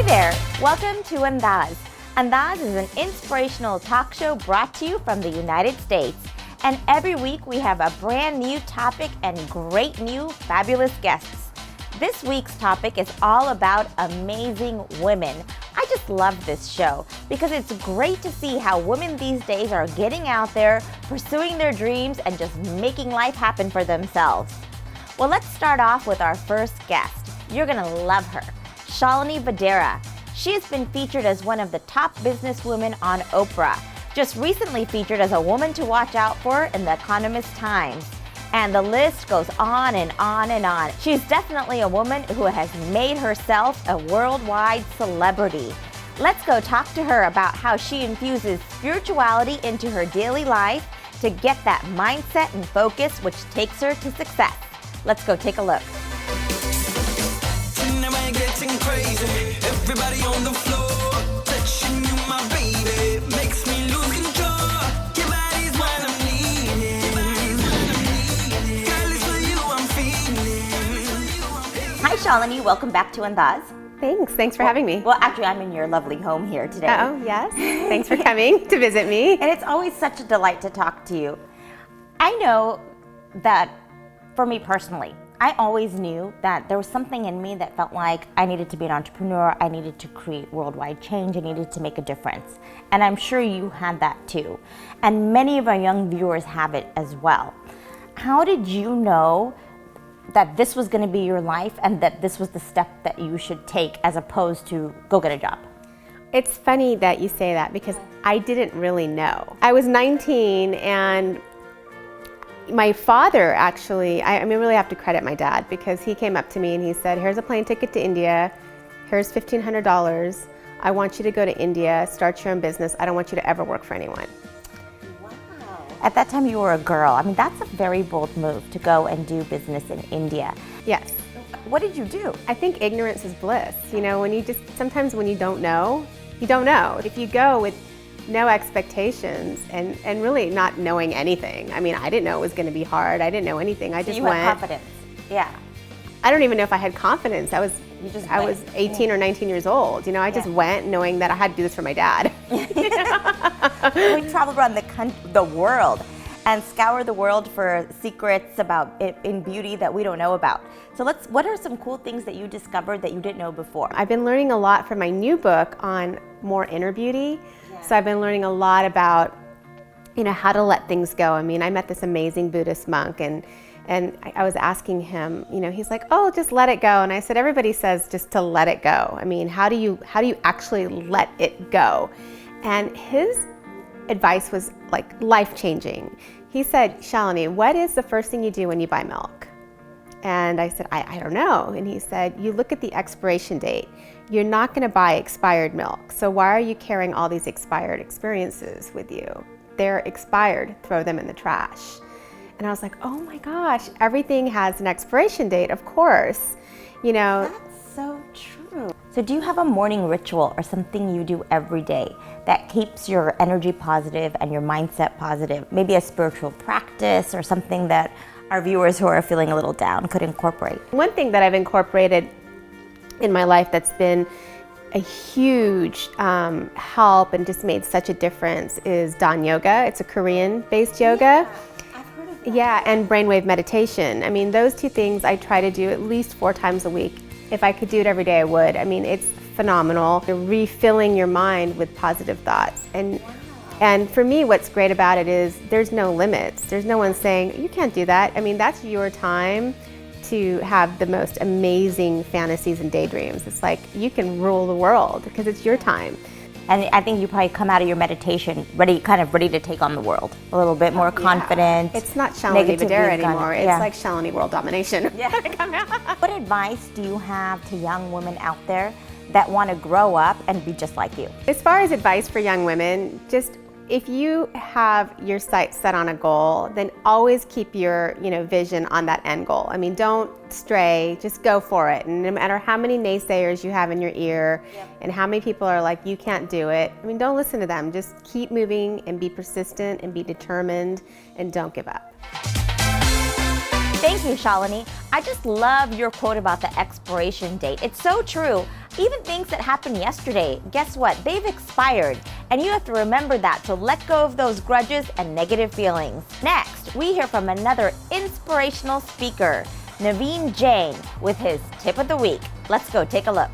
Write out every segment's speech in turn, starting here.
there, welcome to Andaaz. Andaaz is an inspirational talk show brought to you from the United States. And every week we have a brand new topic and great new fabulous guests. This week's topic is all about amazing women. I just love this show because it's great to see how women these days are getting out there, pursuing their dreams, and just making life happen for themselves. Well, let's start off with our first guest. You're gonna love her, Shalini Vadera. She has been featured as one of the top businesswomen on Oprah, just recently featured as a woman to watch out for in the Economist Times. And the list goes on and on and on. She's definitely a woman who has made herself a worldwide celebrity. Let's go talk to her about how she infuses spirituality into her daily life to get that mindset and focus which takes her to success. Let's go take a look. Everybody on the floor, touching you, my baby, makes me lose control. Your body's what I'm needing. Girl, it's for you I'm feeling. Hi Shalini, welcome back to Andaaz. Thanks for having me. Well, actually I'm in your lovely home here today. Oh, yes. Thanks for coming to visit me. And it's always such a delight to talk to you. I know that for me personally, I always knew that there was something in me that felt like I needed to be an entrepreneur, I needed to create worldwide change, I needed to make a difference. And I'm sure you had that too. And many of our young viewers have it as well. How did you know that this was going to be your life and that this was the step that you should take as opposed to go get a job? It's funny that you say that because I didn't really know. I was 19 and my father actually, I really have to credit my dad because he came up to me and he said, here's a plane ticket to India, here's $1,500, I want you to go to India, start your own business, I don't want you to ever work for anyone. Wow. At that time you were a girl. I mean, that's a very bold move to go and do business in India. Yes. What did you do? I think ignorance is bliss. You know, sometimes when you don't know, you don't know. If you go with no expectations and really not knowing anything. I mean, I didn't know it was going to be hard. I didn't know anything. I just went. You had confidence. Yeah. I don't even know if I had confidence. I was 18 or 19 years old. You know, I just went knowing that I had to do this for my dad. We travel around the world and scour the world for secrets about in beauty that we don't know about. So what are some cool things that you discovered that you didn't know before? I've been learning a lot from my new book on more inner beauty. So I've been learning a lot about, you know, how to let things go. I mean, I met this amazing Buddhist monk and I was asking him, you know, he's like, oh, just let it go. And I said, everybody says just to let it go. I mean, how do you actually let it go? And his advice was like life-changing. He said, Shalini, what is the first thing you do when you buy milk? And I said, I don't know. And he said, you look at the expiration date. You're not going to buy expired milk. So why are you carrying all these expired experiences with you? They're expired. Throw them in the trash. And I was like, oh my gosh, everything has an expiration date, of course. You know. That's so true. So do you have a morning ritual or something you do every day that keeps your energy positive and your mindset positive? Maybe a spiritual practice or something that our viewers who are feeling a little down could incorporate. One thing that I've incorporated in my life that's been a huge help and just made such a difference is Dawn Yoga. It's a Korean-based yoga. Yeah, I've heard of that. Yeah, and brainwave meditation. I mean, those two things I try to do at least 4 times a week. If I could do it every day, I would. I mean, it's phenomenal. You're refilling your mind with positive thoughts. And for me, what's great about it is there's no limits. There's no one saying, you can't do that. I mean, that's your time to have the most amazing fantasies and daydreams. It's like you can rule the world because it's your time. And I think you probably come out of your meditation ready to take on the world. A little bit more confident. It's not Shalini Vadera anymore. It's yeah. like Shalini World Domination. Yeah. What advice do you have to young women out there that want to grow up and be just like you? As far as advice for young women, just if you have your sights set on a goal, then always keep your vision on that end goal. I mean, don't stray, just go for it. And no matter how many naysayers you have in your ear and how many people are like, you can't do it, I mean, don't listen to them. Just keep moving and be persistent and be determined and don't give up. Thank you, Shalini. I just love your quote about the expiration date. It's so true. Even things that happened yesterday, guess what? They've expired. And you have to remember that to let go of those grudges and negative feelings. Next, we hear from another inspirational speaker, Naveen Jain, with his tip of the week. Let's go take a look.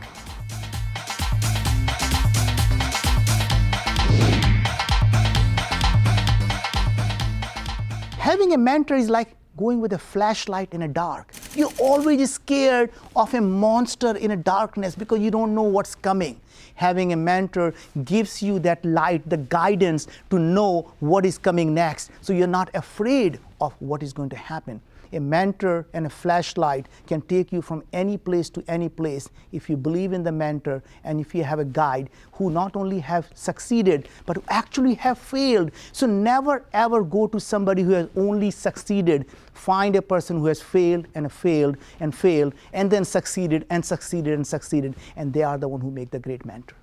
Having a mentor is like going with a flashlight in a dark. You're always scared of a monster in a darkness because you don't know what's coming. Having a mentor gives you that light, the guidance to know what is coming next, so you're not afraid of what is going to happen. A mentor and a flashlight can take you from any place to any place if you believe in the mentor and if you have a guide who not only have succeeded but who actually have failed. So never ever go to somebody who has only succeeded. Find a person who has failed and failed and failed and then succeeded and succeeded and succeeded, and they are the one who make the great mentor.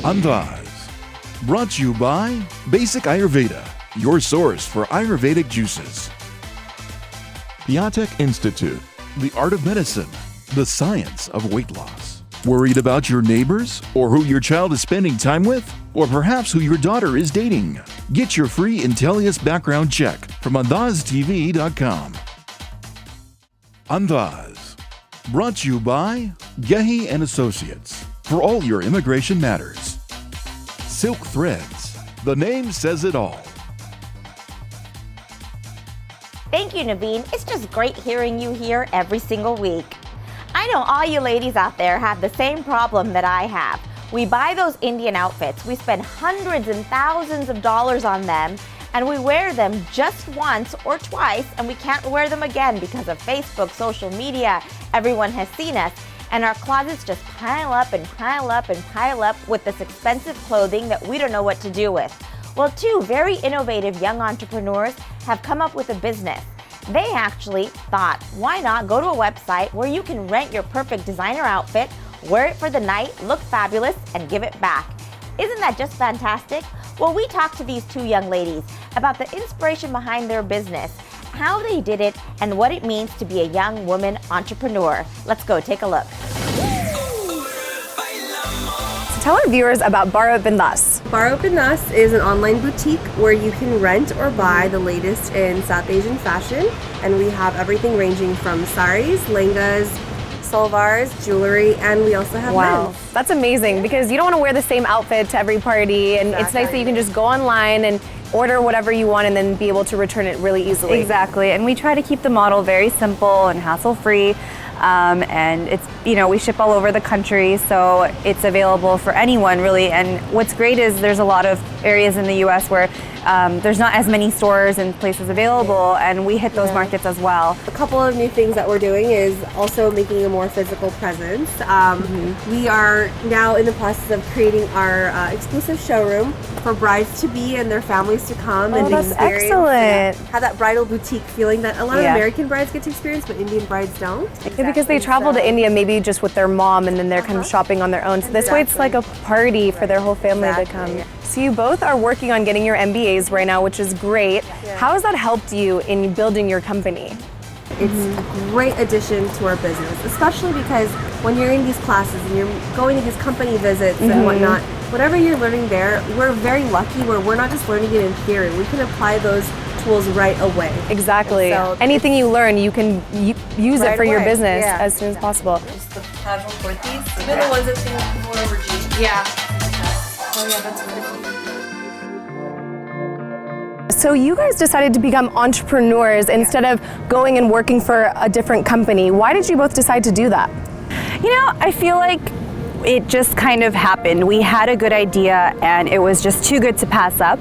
Andaaz, brought to you by Basic Ayurveda, your source for Ayurvedic juices. Piatek Institute, the art of medicine, the science of weight loss. Worried about your neighbors or who your child is spending time with? Or perhaps who your daughter is dating? Get your free Intellius background check from AndaazTV.com. Andaaz, brought to you by Gehi and Associates, for all your immigration matters. Silk Threads, the name says it all. Thank you, Naveen. It's just great hearing you here every single week. I know all you ladies out there have the same problem that I have. We buy those Indian outfits, we spend hundreds and thousands of dollars on them, and we wear them just once or twice, and we can't wear them again because of Facebook, social media. Everyone has seen us, and our closets just pile up and pile up and pile up with this expensive clothing that we don't know what to do with. Well, two very innovative young entrepreneurs have come up with a business. They actually thought, why not go to a website where you can rent your perfect designer outfit, wear it for the night, look fabulous, and give it back. Isn't that just fantastic? Well, we talked to these two young ladies about the inspiration behind their business, how they did it, and what it means to be a young woman entrepreneur. Let's go take a look. Tell our viewers about Bharat Bindas. Bharat Bindas is an online boutique where you can rent or buy the latest in South Asian fashion, and we have everything ranging from saris, lehengas, salwars, jewelry, and we also have men's. That's amazing because you don't want to wear the same outfit to every party, and it's nice that you can just go online and order whatever you want and then be able to return it really easily. Exactly, and we try to keep the model very simple and hassle-free. And it's, we ship all over the country, so it's available for anyone really. And what's great is there's a lot of areas in the US where there's not as many stores and places available, and we hit those markets as well. A couple of new things that we're doing is also making a more physical presence. We are now in the process of creating our exclusive showroom for brides-to-be and their families to come and that's experience. excellent. Have that bridal boutique feeling that a lot of American brides get to experience, but Indian brides don't. Because they travel to India maybe just with their mom and then they're kind of shopping on their own. So this way it's like a party for their whole family to come. So you both are working on getting your MBAs right now, which is great. How has that helped you in building your company? It's a great addition to our business, especially because when you're in these classes and you're going to these company visits and whatnot, whatever you're learning there, we're very lucky where we're not just learning it in theory. We can apply those tools right away. Exactly. So anything you learn, you can use it for your business as soon as possible. Just the casual kurtis. Even the ones that people wear over jeans. Yeah. Oh yeah, that's good. So you guys decided to become entrepreneurs instead of going and working for a different company. Why did you both decide to do that? I feel like it just kind of happened. We had a good idea and it was just too good to pass up.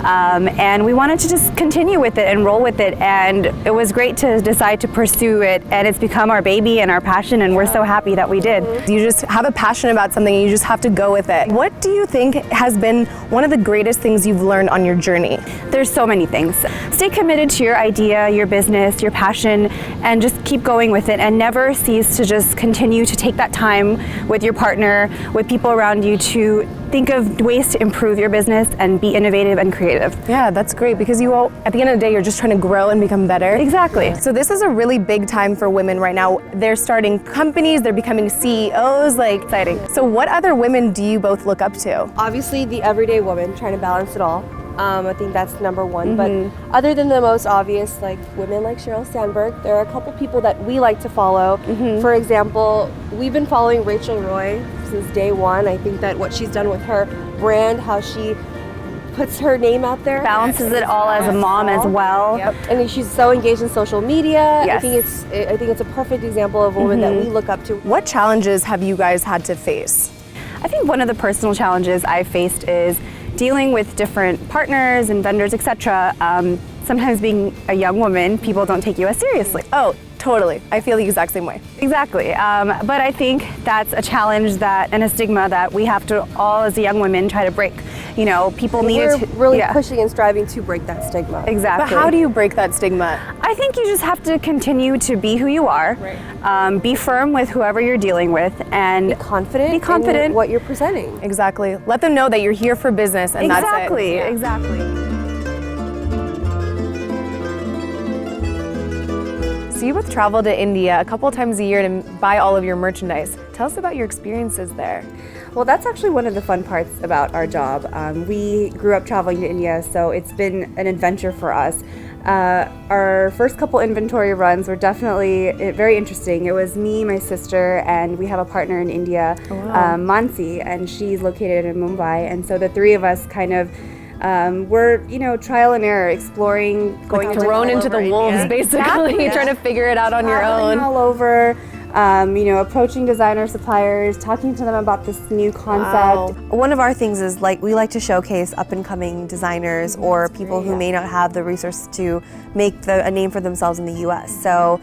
And we wanted to just continue with it and roll with it. And it was great to decide to pursue it. And it's become our baby and our passion, and we're so happy that we did. You just have a passion about something and you just have to go with it. What do you think has been one of the greatest things you've learned on your journey? There's so many things. Stay committed to your idea, your business, your passion, and just keep going with it, and never cease to just continue to take that time with your partner, with people around you, to think of ways to improve your business and be innovative and creative. Yeah, that's great because you all, at the end of the day, you're just trying to grow and become better. Exactly. So this is a really big time for women right now. They're starting companies, they're becoming CEOs, like exciting. So what other women do you both look up to? Obviously, the everyday woman trying to balance it all. I think that's number one. But other than the most obvious, like women like Sheryl Sandberg, there are a couple people that we like to follow. For example, we've been following Rachel Roy since day one. I think that what she's done with her brand, how she puts her name out there, Balances it all as a mom as well. Yep. And she's so engaged in social media. Yes. I think it's a perfect example of a woman that we look up to. What challenges have you guys had to face? I think one of the personal challenges I've faced is dealing with different partners and vendors, etc. Sometimes being a young woman, people don't take you as seriously. Oh, totally. I feel the exact same way. Exactly. But I think that's a challenge and a stigma that we have to all as young women try to break. You know, people need We're to really pushing and striving to break that stigma. Exactly. But how do you break that stigma? I think you just have to continue to be who you are. Right. Be firm with whoever you're dealing with, and be confident. Be confident in what you're presenting. Exactly. Let them know that you're here for business, and that's it. Exactly. So you both travel to India a couple times a year to buy all of your merchandise. Tell us about your experiences there. Well, that's actually one of the fun parts about our job. We grew up traveling to India, so it's been an adventure for us. Our first couple inventory runs were definitely very interesting. It was me, my sister, and we have a partner in India, Mansi, and she's located in Mumbai. And so the three of us kind of were, trial and error, exploring, going thrown into the wolves, basically, trying to figure it out on your own. All over. Approaching designer suppliers, talking to them about this new concept. One of our things is we like to showcase up and coming designers or people who may not have the resources to make a name for themselves in the US. So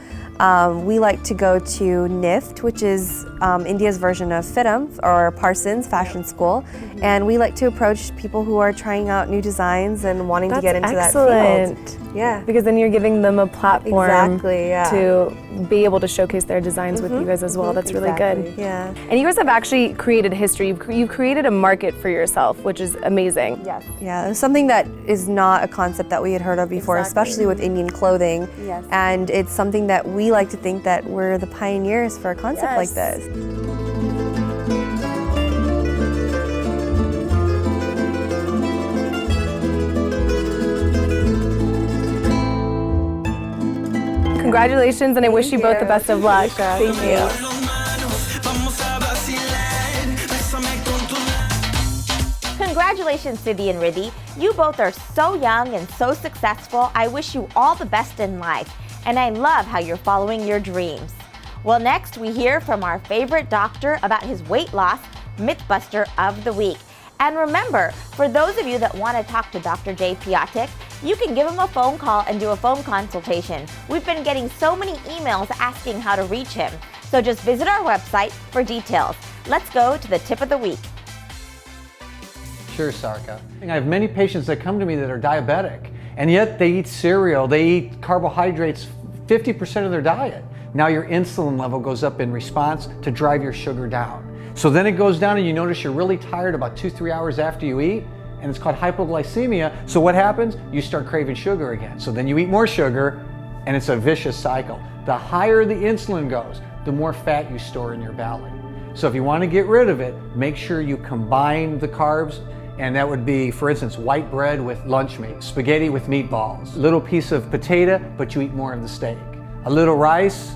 we like to go to NIFT, which is India's version of FITM or Parsons Fashion School, and we like to approach people who are trying out new designs and wanting to get into that field. Yeah, because then you're giving them a platform to be able to showcase their designs with you guys as well. That's really good. Yeah. And you guys have actually created history. You've created a market for yourself, which is amazing. Yes. Yeah, it's something that is not a concept that we had heard of before, especially with Indian clothing. Yes. And it's something that we like to think that we're the pioneers for a concept like this. Congratulations, and I wish you both the best of luck. Thank you. Congratulations, Siddhi and Riddhi. You both are so young and so successful. I wish you all the best in life, and I love how you're following your dreams. Well, next we hear from our favorite doctor about his weight loss Mythbuster of the Week. And remember, for those of you that want to talk to Dr. Jay Piatek, you can give him a phone call and do a phone consultation. We've been getting so many emails asking how to reach him. So just visit our website for details. Let's go to the tip of the week. Sure, Sarka. I have many patients that come to me that are diabetic, and yet they eat cereal, they eat carbohydrates 50% of their diet. Now your insulin level goes up in response to drive your sugar down. So then it goes down and you notice you're really tired about 2-3 hours after you eat, and it's called hypoglycemia. So what happens? You start craving sugar again. So then you eat more sugar, and it's a vicious cycle. The higher the insulin goes, the more fat you store in your belly. So if you want to get rid of it, make sure you combine the carbs, and that would be, for instance, white bread with lunch meat, spaghetti with meatballs, a little piece of potato, but you eat more of the steak, a little rice,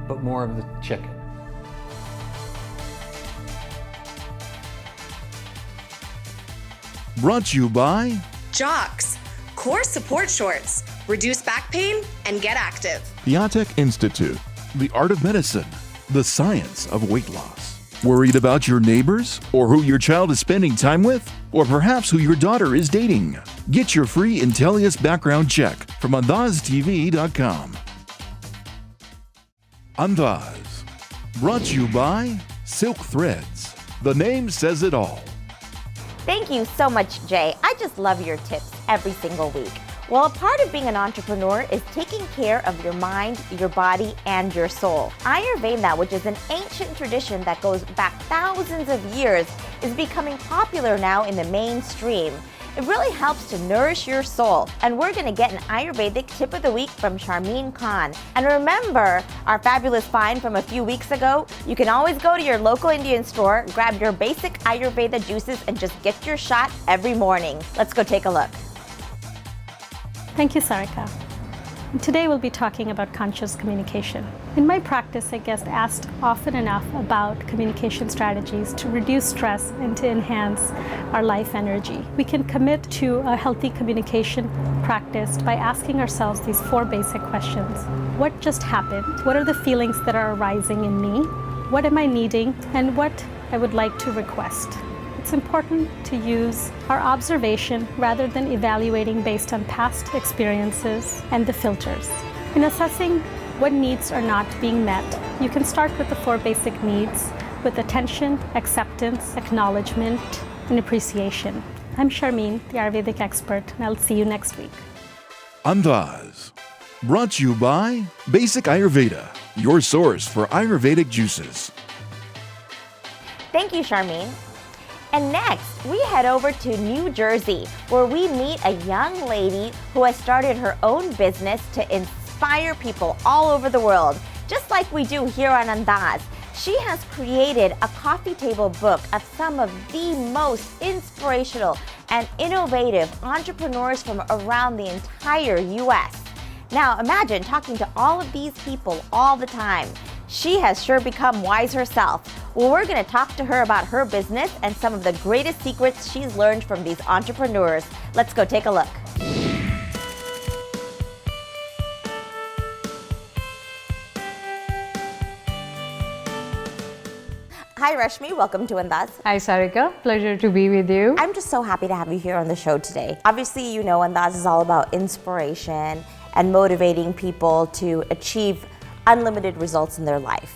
but more of the chicken. Brought to you by Jocks, core support shorts, reduce back pain, and get active. Piatek Institute, the art of medicine, the science of weight loss. Worried about your neighbors or who your child is spending time with? Or perhaps who your daughter is dating? Get your free Intellius background check from AndaazTV.com. Andaaz, brought to you by Silk Threads. The name says it all. Thank you so much, Jay. I just love your tips every single week. Well, a part of being an entrepreneur is taking care of your mind, your body, and your soul. Ayurveda, which is an ancient tradition that goes back thousands of years, is becoming popular now in the mainstream. It really helps to nourish your soul. And we're going to get an Ayurvedic tip of the week from Charmeen Khan. And remember our fabulous find from a few weeks ago? You can always go to your local Indian store, grab your basic Ayurveda juices, and just get your shot every morning. Let's go take a look. Thank you, Sarika. Today we'll be talking about conscious communication. In my practice, I get asked often enough about communication strategies to reduce stress and to enhance our life energy. We can commit to a healthy communication practice by asking ourselves these 4 basic questions. What just happened? What are the feelings that are arising in me? What am I needing? And what I would like to request. It's important to use our observation rather than evaluating based on past experiences and the filters. In assessing what needs are not being met, you can start with the 4 basic needs with attention, acceptance, acknowledgement, and appreciation. I'm Charmeen, the Ayurvedic expert, and I'll see you next week. Andaaz. Brought to you by Basic Ayurveda, your source for Ayurvedic juices. Thank you, Charmeen. And next, we head over to New Jersey, where we meet a young lady who has started her own business to inspire people all over the world, just like we do here on Andaaz. She has created a coffee table book of some of the most inspirational and innovative entrepreneurs from around the entire US. Now imagine talking to all of these people all the time. She has sure become wise herself. Well, we're going to talk to her about her business and some of the greatest secrets she's learned from these entrepreneurs. Let's go take a look. Hi Rashmi, welcome to Andaaz. Hi Sarika, pleasure to be with you. I'm just so happy to have you here on the show today. Obviously, you know Andaaz is all about inspiration and motivating people to achieve unlimited results in their life.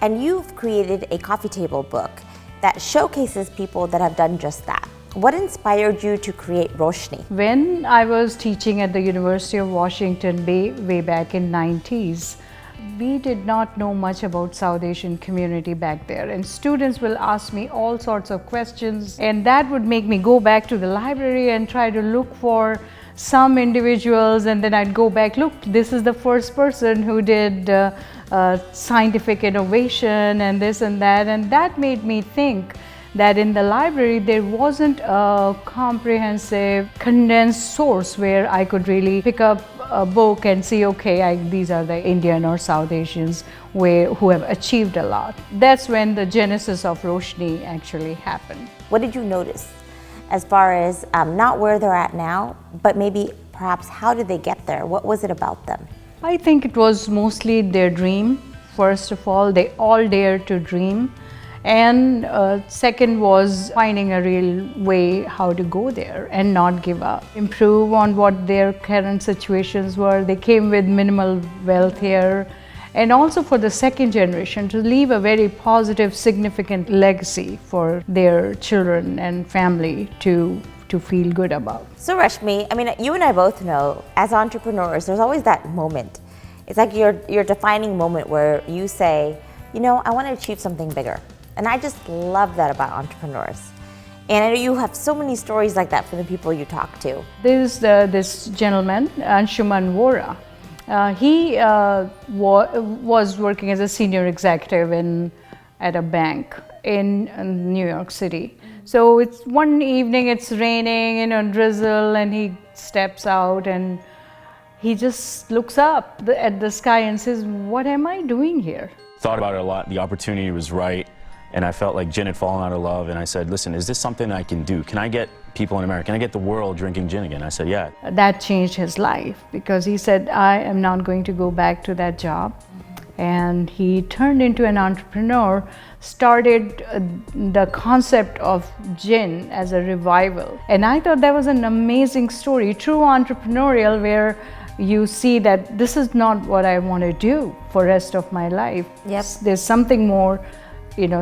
And you've created a coffee table book that showcases people that have done just that. What inspired you to create Roshni? When I was teaching at the University of Washington way back in 90s, we did not know much about South Asian community back there, and students will ask me all sorts of questions, and that would make me go back to the library and try to look for some individuals, and then I'd go back, look, this is the first person who did scientific innovation and this and that made me think that in the library there wasn't a comprehensive condensed source where I could really pick up a book and see, okay, these are the Indian or South Asians who have achieved a lot. That's when the genesis of Roshni actually happened. What did you notice as far as not where they're at now, but maybe perhaps how did they get there? What was it about them? I think it was mostly their dream. First of all, they all dared to dream. And second was finding a real way how to go there and not give up. Improve on what their current situations were. They came with minimal wealth here. And also for the second generation to leave a very positive, significant legacy for their children and family to feel good about. So Rashmi, I mean, you and I both know as entrepreneurs, there's always that moment. It's like your defining moment where you say, you know, I want to achieve something bigger. And I just love that about entrepreneurs. And I know you have so many stories like that from the people you talk to. There's this gentleman, Anshuman Vora. He was working as a senior executive at a bank in New York City. So it's one evening, it's raining, drizzle, and he steps out and he just looks up at the sky and says, what am I doing here? Thought about it a lot. The opportunity was right. And I felt like gin had fallen out of love. And I said, listen, is this something I can do? Can I get people in America, can I get the world drinking gin again? I said, yeah. That changed his life because he said, I am not going to go back to that job. And he turned into an entrepreneur, started the concept of gin as a revival. And I thought that was an amazing story, true entrepreneurial, where you see that this is not what I want to do for the rest of my life. Yep. There's something more,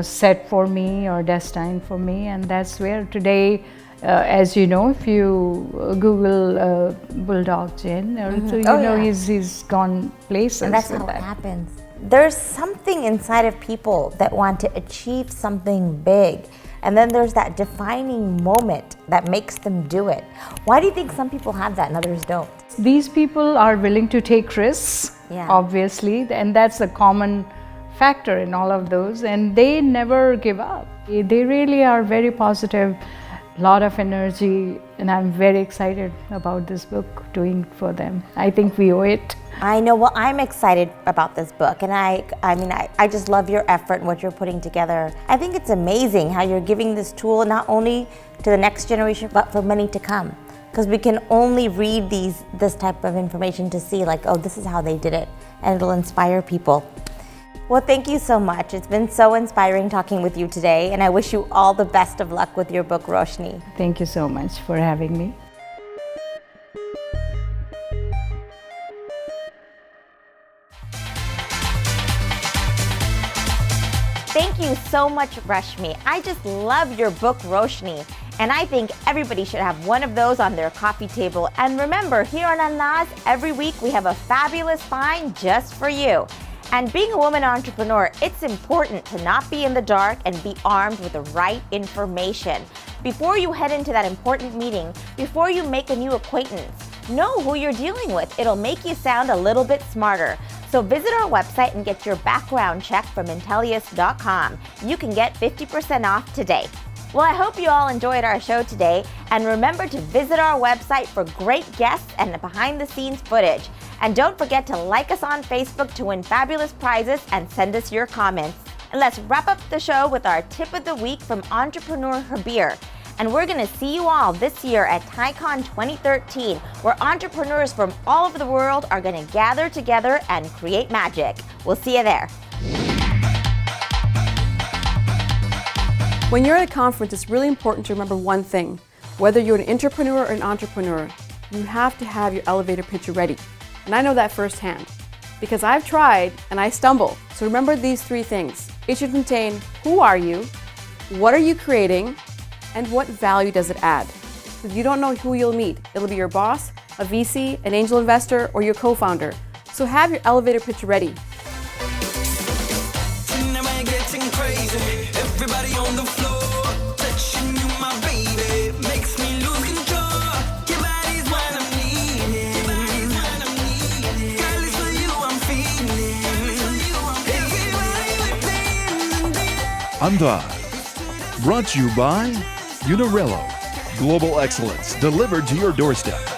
set for me or destined for me, and that's where today As you know, if you Google Bulldog Gin, so you know he's gone places. And that's with how that. it happens. There's something inside of people that want to achieve something big. And then there's that defining moment that makes them do it. Why do you think some people have that and others don't? These people are willing to take risks, obviously, and that's a common factor in all of those, and they never give up. They really are very positive, lot of energy, and I'm very excited about this book doing for them. I think we owe it. I know, well, I'm excited about this book, and I just love your effort and what you're putting together. I think it's amazing how you're giving this tool not only to the next generation, but for many to come. Because we can only read this type of information to see like, oh, this is how they did it, and it'll inspire people. Well, thank you so much. It's been so inspiring talking with you today, and I wish you all the best of luck with your book, Roshni. Thank you so much for having me. Thank you so much, Rashmi. I just love your book, Roshni, and I think everybody should have one of those on their coffee table. And remember, here on Andaaz, every week we have a fabulous find just for you. And being a woman entrepreneur, it's important to not be in the dark and be armed with the right information. Before you head into that important meeting, before you make a new acquaintance, know who you're dealing with. It'll make you sound a little bit smarter. So visit our website and get your background check from Intellius.com. You can get 50% off today. Well, I hope you all enjoyed our show today, and remember to visit our website for great guests and behind-the-scenes footage. And don't forget to like us on Facebook to win fabulous prizes and send us your comments. And let's wrap up the show with our tip of the week from entrepreneur Habir. And we're going to see you all this year at TiCon 2013, where entrepreneurs from all over the world are going to gather together and create magic. We'll see you there. When you're at a conference, it's really important to remember one thing. Whether you're an entrepreneur or an entrepreneur, you have to have your elevator pitch ready. And I know that firsthand, because I've tried and I stumble. So remember these three things. It should contain who are you, what are you creating, and what value does it add? If you don't know who you'll meet, it'll be your boss, a VC, an angel investor, or your co-founder. So have your elevator pitch ready. Everybody on the floor, touching you, my baby, makes me lose control. Your body's what I'm needing. Girl, it's for you I'm feeling. Everybody with me. Andaaz, brought to you by Unirello. Global excellence delivered to your doorstep.